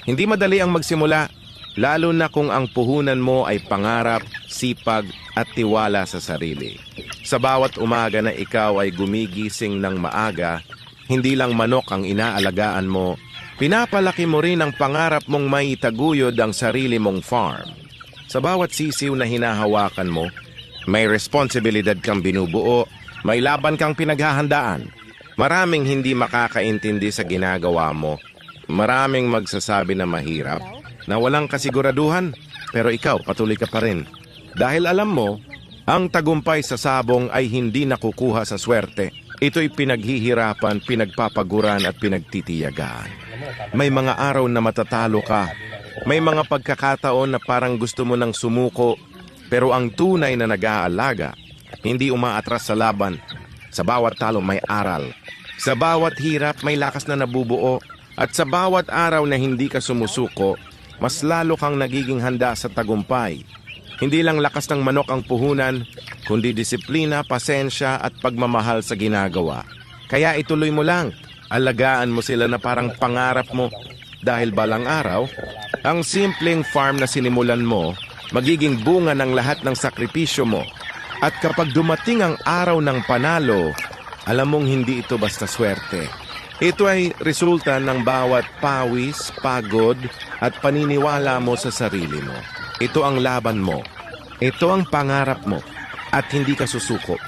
Hindi madali ang magsimula, lalo na kung ang puhunan mo ay pangarap, sipag at tiwala sa sarili. Sa bawat umaga na ikaw ay gumigising ng maaga, hindi lang manok ang inaalagaan mo, pinapalaki mo rin ang pangarap mong maitaguyod ang sarili mong farm. Sa bawat sisiw na hinahawakan mo, may responsibilidad kang binubuo, may laban kang pinaghahandaan. Maraming hindi makakaintindi sa ginagawa mo. Maraming magsasabi na mahirap, na walang kasiguraduhan, pero ikaw patuloy ka pa rin. Dahil alam mo, ang tagumpay sa sabong ay hindi nakukuha sa swerte. Ito'y pinaghihirapan, pinagpapaguran at pinagtitiyagaan. May mga araw na matatalo ka. May mga pagkakataon na parang gusto mo nang sumuko, pero ang tunay na nag-aalaga, hindi umaatras sa laban. Sa bawat talo may aral. Sa bawat hirap may lakas na nabubuo. At sa bawat araw na hindi ka sumusuko, mas lalo kang nagiging handa sa tagumpay. Hindi lang lakas ng manok ang puhunan, kundi disiplina, pasensya at pagmamahal sa ginagawa. Kaya ituloy mo lang, alagaan mo sila na parang pangarap mo. Dahil balang araw, ang simpleng farm na sinimulan mo, magiging bunga ng lahat ng sakripisyo mo. At kapag dumating ang araw ng panalo, alam mong hindi ito basta swerte. Ito ay resulta ng bawat pawis, pagod at paniniwala mo sa sarili mo. Ito ang laban mo. Ito ang pangarap mo at hindi ka susuko.